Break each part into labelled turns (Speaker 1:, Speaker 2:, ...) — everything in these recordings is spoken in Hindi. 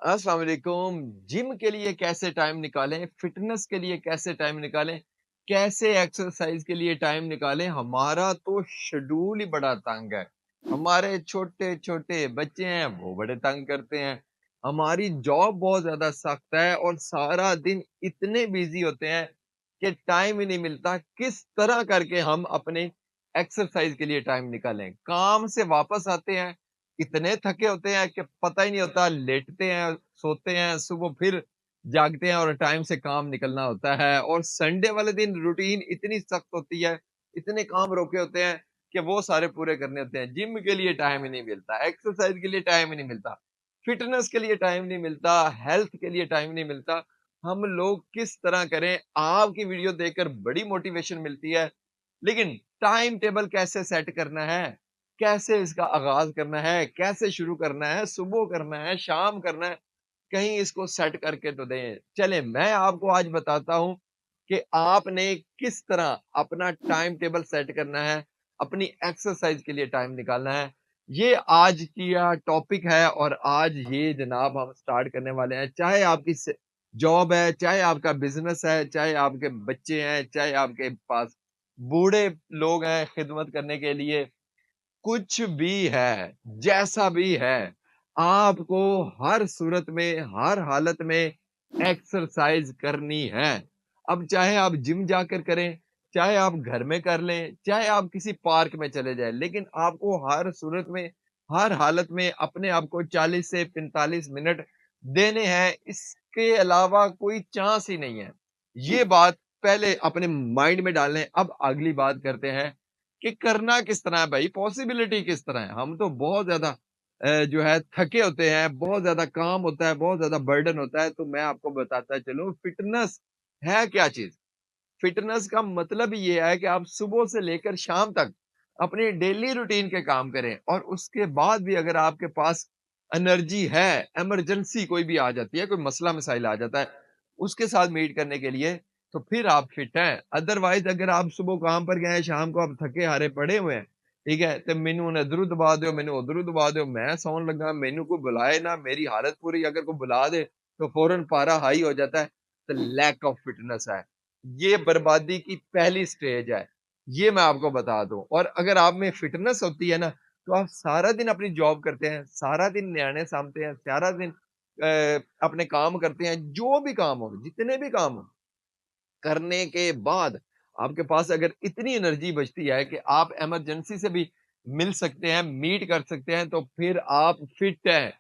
Speaker 1: अस्सलाम वालेकुम। जिम के लिए कैसे टाइम निकालें, फिटनेस के लिए कैसे टाइम निकालें, कैसे एक्सरसाइज के लिए टाइम निकालें। हमारा तो शेड्यूल ही बड़ा तंग है। हमारे छोटे-छोटे बच्चे हैं, वो बड़े तंग करते हैं। हमारी जॉब बहुत ज़्यादा सख्त है और सारा दिन इतने बिज़ी होते हैं कि टाइम ही नहीं मिलता। किस तरह करके हम अपने एक्सरसाइज के लिए टाइम निकालें? काम से वापस आते हैं, इतने थके होते हैं कि पता ही नहीं होता, लेटते हैं, सोते हैं, सुबह फिर जागते हैं और टाइम से काम निकलना होता है। और संडे वाले दिन रूटीन इतनी सख्त होती है, इतने काम रोके होते हैं कि वो सारे पूरे करने होते हैं। जिम के लिए टाइम ही नहीं मिलता, एक्सरसाइज के लिए टाइम ही नहीं मिलता, फिटनेस के लिए टाइम नहीं मिलता, हेल्थ के लिए टाइम नहीं मिलता। हम लोग किस तरह करें? आपकी वीडियो देखकर बड़ी मोटिवेशन मिलती है, लेकिन टाइम टेबल कैसे सेट करना है? कैसे इसका आगाज़ करना है? कैसे शुरू करना है? सुबह करना है, शाम करना है? कहीं इसको सेट करके तो दें। चलें, मैं आपको आज बताता हूँ कि आपने किस तरह अपना टाइम टेबल सेट करना है, अपनी एक्सरसाइज़ के लिए टाइम निकालना है। ये आज की टॉपिक है और आज ये जनाब हम स्टार्ट करने वाले हैं। चाहे आपकी जॉब है, चाहे आपका बिज़नेस है, चाहे आपके बच्चे हैं, चाहे आपके पास बूढ़े लोग हैं खिदमत करने के लिए, कुछ भी है, जैसा भी है, आपको हर सूरत में, हर हालत में एक्सरसाइज़ करनी है। अब चाहे आप जिम जाकर करें, चाहे आप घर में कर लें, चाहे आप किसी पार्क में चले जाएँ, लेकिन आपको हर सूरत में, हर हालत में अपने आप को 40 से 45 मिनट देने हैं। इसके अलावा कोई चांस ही नहीं है। ये बात पहले अपने माइंड में डाल लें। अब अगली बात करते हैं कि करना किस तरह है भाई, पॉसिबिलिटी किस तरह है? हम तो बहुत ज़्यादा जो है थके होते हैं, बहुत ज़्यादा काम होता है, बहुत ज़्यादा बर्डन होता है, तो मैं आपको बताता चलूँ फिटनेस है क्या चीज़? फिटनेस का मतलब ही ये है कि आप सुबह से लेकर शाम तक अपनी डेली रूटीन के काम करें और उसके बाद भी अगर आपके पास एनर्जी है, इमरजेंसी कोई भी आ जाती है, कोई मसला-मसाइल आ जाता है, उसके साथ मीट करने के लिए, तो फिर आप फिट हैं। अदरवाइज़ अगर आप सुबह काम पर गए हैं, शाम को आप थके-हारे पड़े हुए हैं, ठीक है? ते मैनू इधरों दबा दो, मैनू उधरों दबा दो, मैं सौन लगा, मैनू कोई बुलाए ना, मेरी हालत पूरी अगर कोई बुला दे, तो फ़ौरन पारा हाई हो जाता है, तो लैक ऑफ फिटनेस है। ये बर्बादी की पहली स्टेज है, ये मैं आपको बता दूँ। और अगर आप में फिटनेस होती है ना, तो आप सारा दिन अपनी जॉब करते हैं, सारा दिन न्याणे सामते हैं, सारा दिन अपने काम करते हैं, जो भी काम हो, जितने भी काम हो, करने के बाद आपके पास अगर इतनी एनर्जी बचती है कि आप इमरजेंसी से भी मिल सकते हैं, मीट कर सकते हैं, तो फिर आप फिट हैं।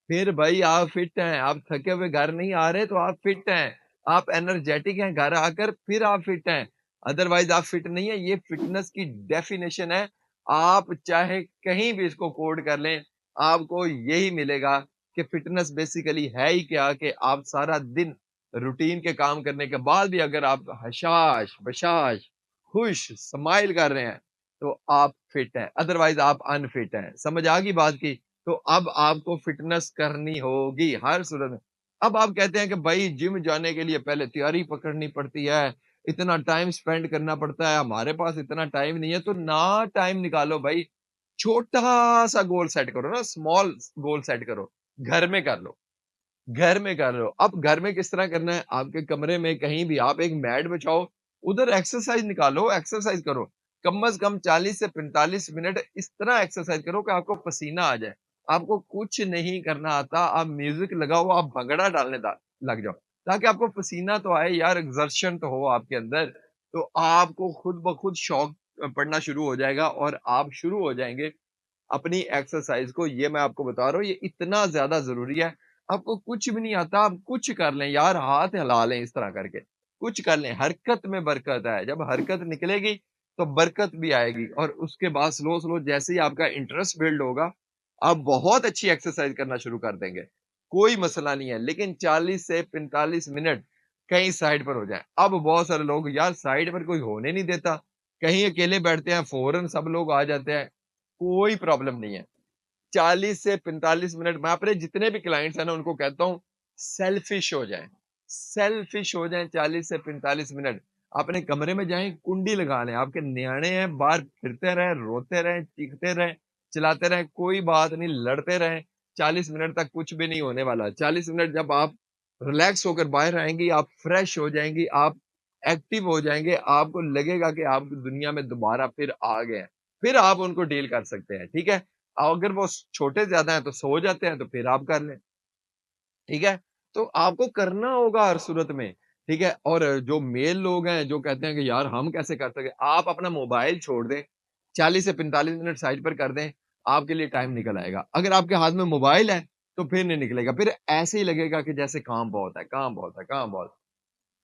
Speaker 1: फिर भाई आप फिट हैं, आप थके हुए घर नहीं आ रहे तो आप फिट हैं। आप एनर्जेटिक हैं घर आकर, फिर आप फिट हैं। अदरवाइज़ आप फिट नहीं है। ये फिटनेस की डेफिनिशन है। आप चाहे कहीं भी इसको कोड कर लें, आपको यही मिलेगा कि फिटनेस बेसिकली है ही क्या कि आप सारा दिन रूटीन के काम करने के बाद भी अगर आप हशाश, बशाश, खुश, स्माइल कर रहे हैं, तो आप फिट हैं, अदरवाइज़ आप अनफिट हैं। समझ आ गई बात की? तो अब आपको फिटनेस करनी होगी हर सूरत में। अब आप कहते हैं कि भाई जिम जाने के लिए पहले तैयारी पकड़नी पड़ती है, इतना टाइम स्पेंड करना पड़ता है, हमारे पास इतना टाइम नहीं है, तो ना टाइम निकालो भाई, छोटा-सा गोल सेट करो ना, स्मॉल गोल सेट करो, घर में कर लो। घर में कर लो। अब घर में किस तरह करना है? आपके कमरे में कहीं भी आप एक मैट बिछाओ, उधर एक्सरसाइज़ निकालो, एक्सरसाइज़ करो। कम से कम 40 से 45 मिनट इस तरह एक्सरसाइज़ करो कि आपको पसीना आ जाए। आपको कुछ नहीं करना आता, आप म्यूज़िक लगाओ, आप भंगड़ा डालने लग जाओ, ताकि आपको पसीना तो आए यार, एक्सर्शन तो हो आपके अंदर। तो आपको खुद ब खुद शौक पड़ना शुरू हो जाएगा और आप शुरू हो जाएँगे अपनी एक्सरसाइज़ को। ये मैं आपको बता रहा हूँ, ये इतना ज़्यादा ज़रूरी है। आपको कुछ भी नहीं आता, आप कुछ कर लें यार, हाथ हिला लें इस तरह करके, कुछ कर लें, हरकत में बरकत है। जब हरकत निकलेगी, तो बरकत भी आएगी और उसके बाद स्लो-स्लो जैसे ही आपका इंटरेस्ट बिल्ड होगा, आप बहुत अच्छी एक्सरसाइज़ करना शुरू कर देंगे। कोई मसला नहीं है, लेकिन 40 से 45 मिनट कहीं साइड पर हो जाएँ। अब बहुत सारे लोग यार साइड पर कोई होने नहीं देता, कहीं अकेले बैठते हैं, फ़ौरन सब लोग आ जाते हैं, कोई प्रॉब्लम नहीं है। 40 से 45 मिनट मैं अपने जितने भी क्लाइंट्स हैं ना उनको कहता हूँ सेल्फिश हो जाएँ। सेल्फिश हो जाएँ 40 से 45 मिनट। अपने कमरे में जाएँ, कुंडी लगा लें। आपके न्याणे हैं, बाहर फिरते रहें, रोते रहें, चीखते रहें, चिल्लाते रहें, कोई बात नहीं, लड़ते रहें। 40 मिनट तक कुछ भी नहीं होने वाला। 40 मिनट जब आप रिलैक्स होकर बाहर आएँगी, आप फ्रेश हो जाएँगी, आप एक्टिव हो जाएँगे, आपको लगेगा कि आप दुनिया में दोबारा फिर आ गए हैं। फिर आप उनको डील कर सकते हैं, ठीक है? अगर वो छोटे ज़्यादा हैं तो सो जाते हैं, तो फिर आप कर लें। ठीक है? तो आपको करना होगा हर सूरत में, ठीक है? और जो मेल लोग हैं, जो कहते हैं कि यार हम कैसे कर सके? आप अपना मोबाइल छोड़ दें, 40 से 45 मिनट साइड पर कर दें, आपके लिए टाइम निकल आएगा। अगर आपके हाथ में मोबाइल है, तो फिर नहीं निकलेगा, फिर ऐसे ही लगेगा कि जैसे काम बहुत है, काम बहुत है, काम बहुत है।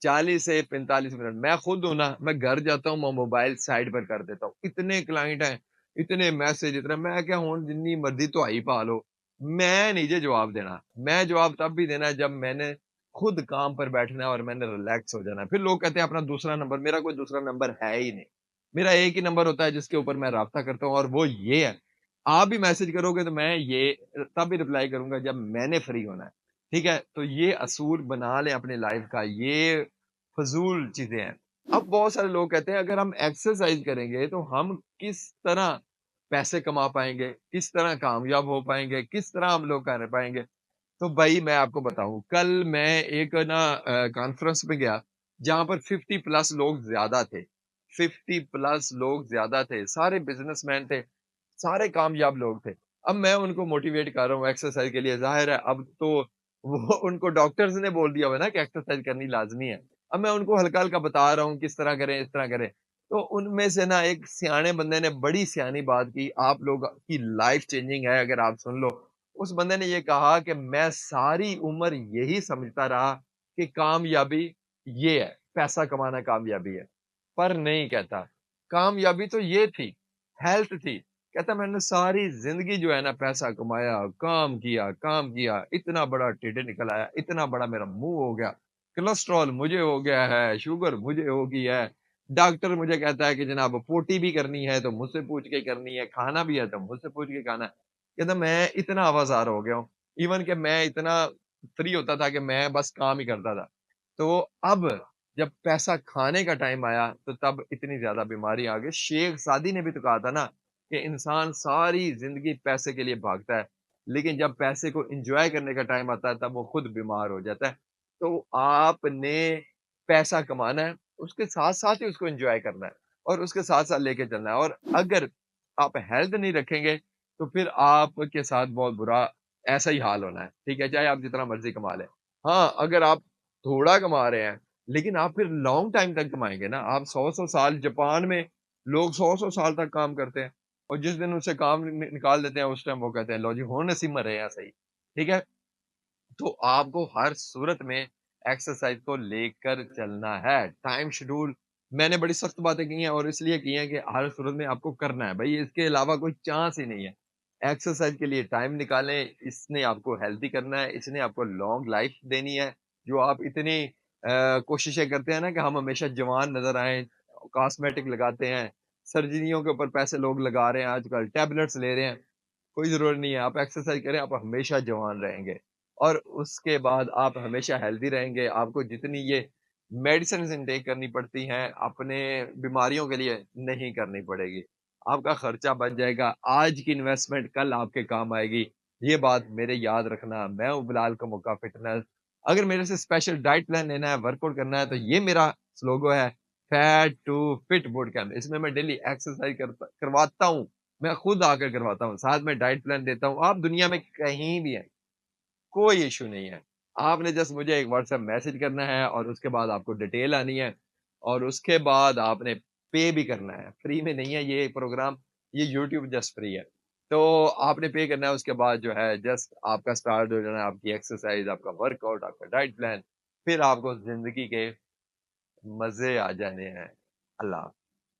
Speaker 1: 40 से 45 मिनट मैं खुद हूँ ना, मैं घर जाता हूँ, मैं मोबाइल साइड पर कर देता हूँ। इतने क्लाइंट हैं, इतने मैसेज इतना मैं क्या हुण जिन्नी मर्ज़ी धुआई पा लो, मैं नहीं जे जवाब देना। मैं जवाब तब भी देना है जब मैंने खुद काम पर बैठना है और मैंने रिलैक्स हो जाना है। फिर लोग कहते हैं अपना दूसरा नंबर, मेरा कोई दूसरा नंबर है ही नहीं। मेरा एक ही नंबर होता है जिसके ऊपर मैं राब्ता करता हूँ और वो ये है। आप भी मैसेज करोगे तो मैं ये तब भी रिप्लाई करूँगा जब मैंने फ्री होना है। ठीक है? तो ये असूल बना लें अपनी लाइफ़ का, ये फ़ज़ूल चीज़ें हैं। अब बहुत सारे लोग कहते हैं अगर हम एक्सरसाइज़ करेंगे तो हम किस तरह पैसे कमा पाएँगे, किस तरह कामयाब हो पाएँगे, किस तरह हम लोग कर पाएँगे। तो भाई मैं आपको बताऊँ, कल मैं एक ना कॉन्फ्रेंस में गया, जहाँ पर 50 प्लस लोग ज़्यादा थे। 50 प्लस लोग ज़्यादा थे, सारे बिज़नेसमैन थे, सारे कामयाब लोग थे। अब मैं उनको मोटिवेट कर रहा हूँ एक्सरसाइज़ के लिए, ज़ाहिर है अब तो वो उनको डॉक्टर्स ने बोल दिया हुआ है ना कि एक्सरसाइज़ करनी लाज़मी है। अब मैं उनको हल्का-हल्का बता रहा हूँ, किस तरह करें, इस तरह करें। तो उनमें से ना एक सियाने बंदे ने बड़ी सियानी बात की, आप लोग की लाइफ़ चेंजिंग है अगर आप सुन लो। उस बंदे ने ये कहा कि मैं सारी उम्र यही समझता रहा कि कामयाबी ये है, पैसा कमाना कामयाबी है। पर नहीं कहता, कामयाबी तो ये थी, हेल्थ थी। कहता मैंने सारी ज़िंदगी जो है ना पैसा कमाया, काम किया, इतना बड़ा ढिड निकल आया, इतना बड़ा मेरा मुँह हो गया, कोलेस्ट्रॉल मुझे हो गया है, शुगर मुझे हो गई है। डॉक्टर मुझे कहता है कि जनाब पोटी भी करनी है तो मुझसे पूछ के करनी है, खाना भी है तो मुझसे पूछ के खाना है। कहता मैं इतना आवाज़ार हो गया हूँ, इवन कि मैं इतना फ्री होता था कि मैं बस काम ही करता था। तो अब जब पैसा खाने का टाइम आया, तो तब इतनी ज़्यादा बीमारी आ गई। शेख सादी ने भी तो कहा था ना कि इंसान सारी ज़िंदगी पैसे के लिए भागता है, लेकिन जब पैसे को एन्जॉय करने का टाइम आता है, तब वो खुद बीमार हो जाता है। तो आपने पैसा कमाना है, उसके साथ-साथ ही उसको एन्जॉय करना है और उसके साथ-साथ लेके चलना है और अगर आप हेल्थ नहीं रखेंगे, तो फिर आपके साथ बहुत बुरा ऐसा ही हाल होना है, ठीक है? चाहे आप जितना मर्ज़ी कमा लें। हाँ, अगर आप थोड़ा कमा रहे हैं, लेकिन आप फिर लॉन्ग टाइम तक कमाएँगे ना, आप 100-100 साल जापान में लोग 100-100 साल तक काम करते हैं और जिस दिन उनसे काम निकाल देते हैं, उस टाइम वो कहते हैं, "लो जी, हुण असीं मरे हैं सही।" ठीक है? तो आपको हर सूरत में एक्सरसाइज को लेकर चलना है। टाइम शेड्यूल मैंने बड़ी सख्त बातें की हैं और इसलिए की हैं कि हर सूरत में आपको करना है। भई इसके अलावा कोई चांस ही नहीं है। एक्सरसाइज के लिए टाइम निकालें, इसने आपको हेल्दी करना है, इसने आपको लॉन्ग लाइफ देनी है। जो आप इतनी कोशिशें करते हैं ना कि हम हमेशा जवान नज़र आएँ, कॉस्मेटिक लगाते हैं, सर्जरियों के ऊपर पैसे लोग लगा रहे हैं आजकल, टैबलेट्स ले रहे हैं। कोई ज़रूरत नहीं है, आप एक्सरसाइज़ करें, आप हमेशा जवान रहेंगे और उसके बाद आप हमेशा हेल्दी रहेंगे। आपको जितनी ये मेडिसिन्स इनटेक करनी पड़ती हैं, अपने बीमारियों के लिए नहीं करनी पड़ेगी। आपका खर्चा बच जाएगा, आज की इन्वेस्टमेंट कल आपके काम आएगी। ये बात मेरे याद रखना। मैं हूँ बिलाल कमोका फिटनेस। अगर मेरे से स्पेशल डाइट प्लान लेना है, वर्कआउट करना है, तो ये मेरा लोगो है, fat to fit boot camp. इसमें मैं डेली एक्सरसाइज़ करवाता हूँ। मैं खुद आकर करवाता हूँ, साथ में डाइट प्लान देता हूँ। आप दुनिया में कहीं भी हैं, कोई इश्यू नहीं है। आपने जस्ट मुझे एक व्हाट्सएप मैसेज करना है और उसके बाद आपको डिटेल आनी है और उसके बाद आपने पे भी करना है। फ्री में नहीं है ये प्रोग्राम, ये यूट्यूब जस्ट फ्री है। तो आपने पे करना है उसके बाद जो है जस्ट आपका स्टार्ट हो जाना है, आपकी एक्सरसाइज़, आपका वर्कआउट, आपका डाइट प्लान, फिर आपको ज़िंदगी के मज़े आ जाने हैं। अल्लाह